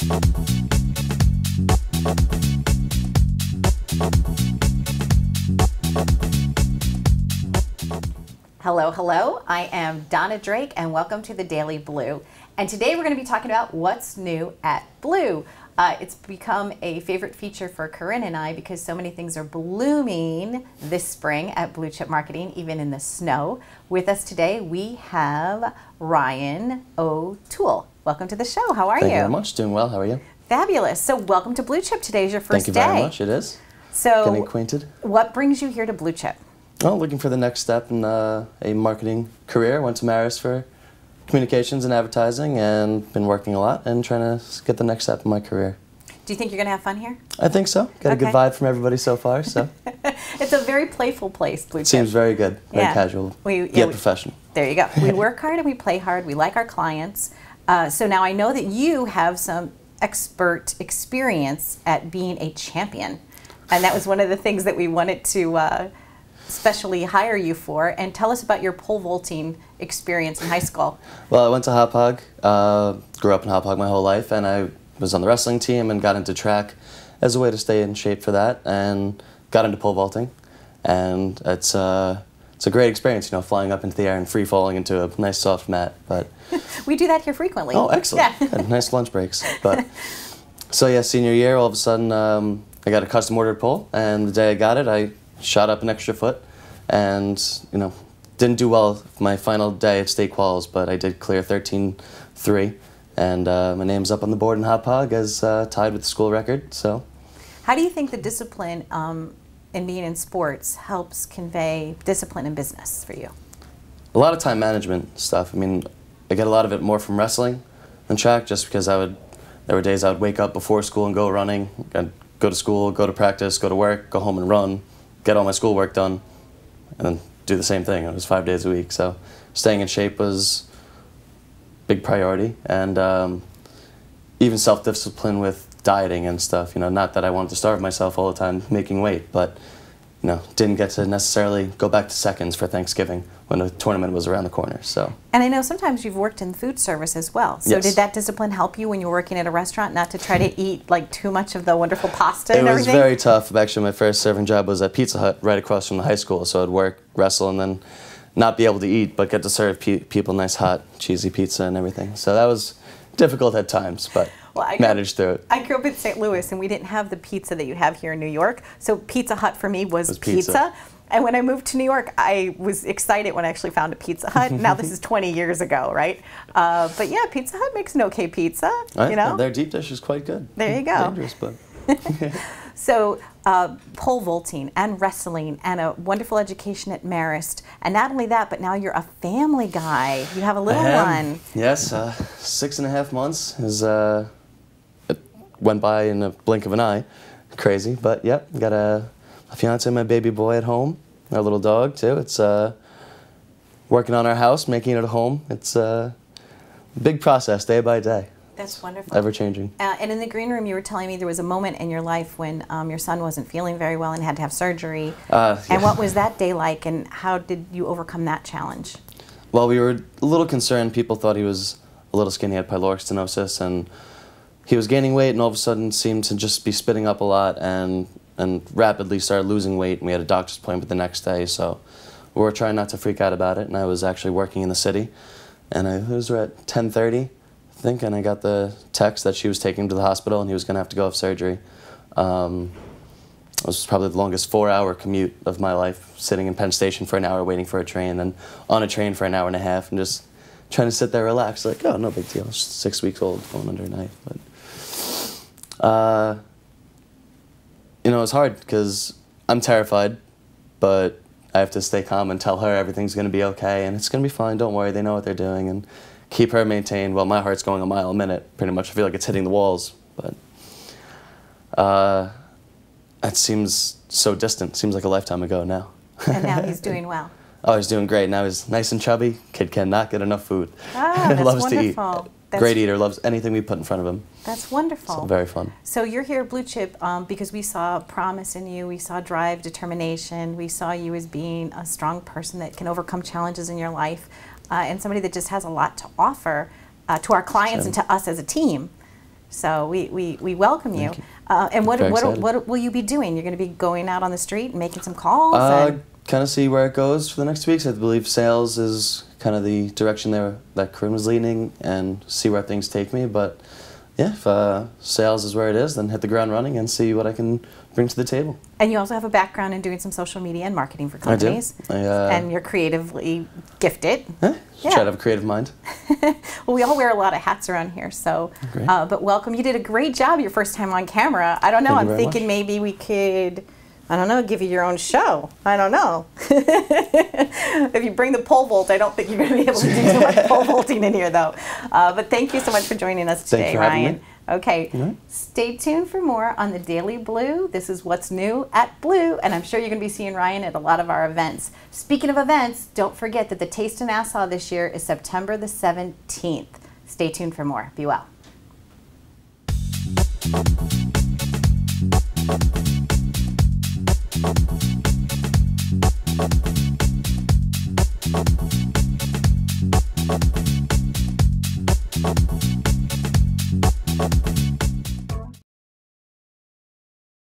Hello, hello. I am Donna Drake and welcome to the Daily Blu. And today we're going to be talking about what's new at Blu. It's become a favorite feature for Corinne and I because so many things are blooming this spring at Blu Chip Marketing, even in the snow. With us today we have Ryan O'Toole. Welcome to the show. How are you? Thank you very much. Doing well. How are you? Fabulous. So welcome to Blu Chip. Today is your first day. Thank you very much. It is. So getting acquainted. What brings you here to Blu Chip? Oh, looking for the next step in a marketing career. Went to Marist for communications and advertising and been working a lot and trying to get the next step in my career. Do you think you're going to have fun here? I think so. Got a good vibe from everybody so far. So it's a very playful place, Blu Chip. Seems very good, very casual, yet professional. There you go. We work hard and we play hard. We like our clients. So now I know that you have some expert experience at being a champion. And that was one of the things that we wanted to specially hire you for. And tell us about your pole vaulting experience in high school. Well, I went to Hop Hog, grew up in Hop Hog my whole life, and I was on the wrestling team and got into track as a way to stay in shape for that, and got into pole vaulting. And it's a great experience, you know, flying up into the air and free falling into a nice soft mat. But we do that here frequently. Oh, excellent. Yeah. Nice lunch breaks. But so yeah, senior year, all of a sudden I got a custom ordered pole, and the day I got it, I shot up an extra foot, and you know, didn't do well my final day at state quals, but I did clear 13.3, and my name's up on the board in Hop Hog as tied with the school record. So, how do you think the discipline in being in sports helps convey discipline in business for you? A lot of time management stuff. I mean, I get a lot of it more from wrestling than track, just because there were days I would wake up before school and go running. I'd go to school, go to practice, go to work, go home and run, get all my schoolwork done, and then do the same thing. It was 5 days a week. So staying in shape was a big priority, and even self-discipline with dieting and stuff. You know, not that I wanted to starve myself all the time making weight, but you know, didn't get to necessarily go back to seconds for Thanksgiving when the tournament was around the corner. So. And I know sometimes you've worked in food service as well. So yes. Did that discipline help you when you were working at a restaurant, not to try to eat like too much of the wonderful pasta and everything? It was very tough. Actually, my first serving job was at Pizza Hut right across from the high school. So I'd work, wrestle, and then not be able to eat, but get to serve people nice hot cheesy pizza and everything. So that was difficult at times, but managed through it. I grew up in St. Louis, and we didn't have the pizza that you have here in New York. So Pizza Hut for me was pizza. And when I moved to New York, I was excited when I actually found a Pizza Hut. Now this is 20 years ago, right? But yeah, Pizza Hut makes an okay pizza. You know, their deep dish is quite good. There you go. Dangerous, but. So pole vaulting and wrestling and a wonderful education at Marist, and not only that, but now you're a family guy. You have a little one. Yes, 6.5 months is. It went by in a blink of an eye. Crazy, but yep, got a fiance and my baby boy at home. Our little dog too. It's working on our house, making it at home. It's a big process, day by day. That's wonderful. Ever changing. And in the green room, you were telling me there was a moment in your life when your son wasn't feeling very well and had to have surgery. And what was that day like, and how did you overcome that challenge? Well, we were a little concerned. People thought he was a little skinny, he had pyloric stenosis, and he was gaining weight, and all of a sudden seemed to just be spitting up a lot, and rapidly started losing weight, and we had a doctor's appointment the next day, so we were trying not to freak out about it, and I was actually working in the city, and it was at 10:30, I think, and I got the text that she was taking him to the hospital and he was going to have to go have surgery. It was probably the longest 4-hour commute of my life, sitting in Penn Station for an hour waiting for a train, then on a train for an hour and a half, and just trying to sit there relaxed, like, oh, no big deal, it's 6 weeks old, going under a knife. But you know, it's hard because I'm terrified, but I have to stay calm and tell her everything's going to be okay and it's going to be fine, don't worry, they know what they're doing, and keep her maintained while my heart's going a mile a minute. Pretty much I feel like it's hitting the walls, but that seems so distant. Seems like a lifetime ago now. And now he's doing well. Oh, he's doing great. Now he's nice and chubby. Kid cannot get enough food. Ah, that's loves wonderful. to eat. Great eater, loves anything we put in front of him. That's wonderful. So very fun. So you're here at Blu Chip because we saw promise in you, we saw drive, determination, we saw you as being a strong person that can overcome challenges in your life, and somebody that just has a lot to offer to our clients and to us as a team. So we welcome you. And what will you be doing? You're going to be going out on the street and making some calls? Kind of see where it goes for the next weeks. I believe sales is kind of the direction that Corinne was leaning, and see where things take me. But yeah, if sales is where it is, then hit the ground running and see what I can bring to the table. And you also have a background in doing some social media and marketing for companies. I do. And you're creatively gifted. Yeah. Try to have a creative mind. Well, we all wear a lot of hats around here, so. But welcome. You did a great job your first time on camera. I don't know. I'm thinking maybe we could, I don't know, give you your own show. I don't know. If you bring the pole vault, I don't think you're going to be able to do too much pole vaulting in here, though. But thank you so much for joining us today, Ryan. Okay, stay tuned for more on the Daily Blu. This is what's new at Blu, and I'm sure you're going to be seeing Ryan at a lot of our events. Speaking of events, don't forget that the Taste of Nassau this year is September the 17th. Stay tuned for more. Be well.